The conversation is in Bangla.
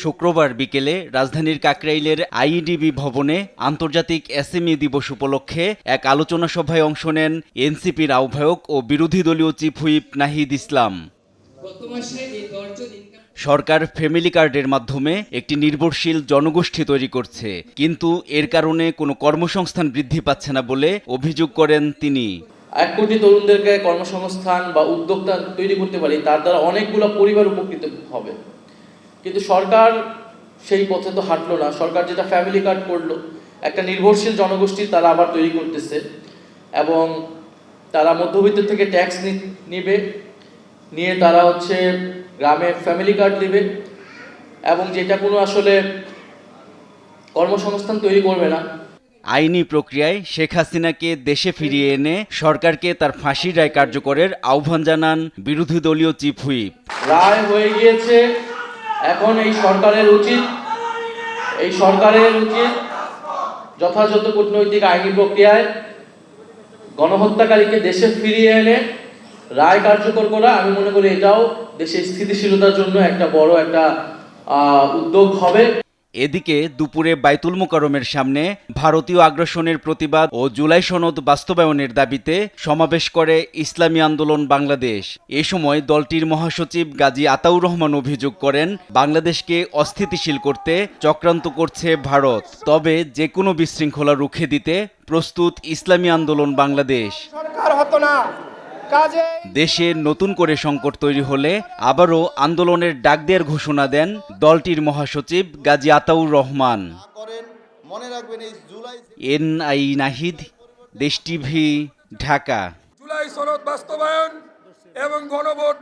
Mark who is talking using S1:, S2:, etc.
S1: শুক্রবার বিকেলে রাজধানীর কাকরাইলের আইইডিবি ভবনে আন্তর্জাতিক এসএমই দিবস উপলক্ষে এক আলোচনা সভায় অংশ নেন এনসিপির আহ্বায়ক ও বিরোধী দলীয় চিফ হুইপ নাহিদ ইসলাম। সরকার ফ্যামিলি কার্ডের মাধ্যমে একটি নির্ভরশীল জনগোষ্ঠী তৈরি করছে, কিন্তু এর কারণে কোনো কর্মসংস্থান বৃদ্ধি পাচ্ছে না বলে অভিযোগ করেন তিনি।
S2: 1 কোটি তরুণদেরকে কর্মসংস্থান বা উদ্যোক্তা তৈরি করতে পারি, তার দ্বারা অনেকগুলো পরিবার উপকৃত হবে, কিন্তু সরকার সেই পথে তো হাঁটলো না। সরকার যেটা ফ্যামিলি কার্ড করলো, একটা নির্ভরশীল জনগোষ্ঠী তারা আবার তৈরি করতেছে এবং তারা মধ্যবিত্ত থেকে ট্যাক্স নিয়ে তারা গ্রামে ফ্যামিলি কার্ড দিবে এবং যেটা কোনো আসলে কর্মসংস্থান তৈরি করবে না।
S1: আইনি প্রক্রিয়ায় শেখ হাসিনাকে দেশে ফিরিয়ে এনে সরকারকে তার ফাঁসির রায় কার্যকরের আহ্বান জানান বিরোধী দলীয় চিফ হুইপ।
S2: রায় হয়ে গিয়েছে, এখন এই সরকারের উচিত যথাযথ কূটনৈতিক আইনি প্রক্রিয়ায় গণহত্যাকারীকে দেশে ফিরিয়ে এনে রায় কার্যকর করা। আমি মনে করি এটাও দেশের স্থিতিশীলতার জন্য একটা বড় উদ্যোগ হবে।
S1: এদিকে দুপুরে বায়তুল মোকাররমের সামনে ভারতীয় আগ্রাসনের প্রতিবাদ ও জুলাই সনদ বাস্তবায়নের দাবিতে সমাবেশ করে ইসলামী আন্দোলন বাংলাদেশ। এ সময় দলটির মহাসচিব গাজী আতাউর রহমান অভিযোগ করেন, বাংলাদেশকে অস্থিতিশীল করতে চক্রান্ত করছে ভারত, তবে যে কোনো বিশৃঙ্খলা রুখে দিতে প্রস্তুত ইসলামী আন্দোলন বাংলাদেশ। দেশে নতুন করে সংকট তৈরি হলে আবারও আন্দোলনের ডাক দেওয়ার ঘোষণা দেন দলটির মহাসচিব গাজী আতাউর রহমান। এনআই নাহিদ, দেশ টিভি, ঢাকা।
S3: জুলাই সনদ বাস্তবায়ন এবং গণভোট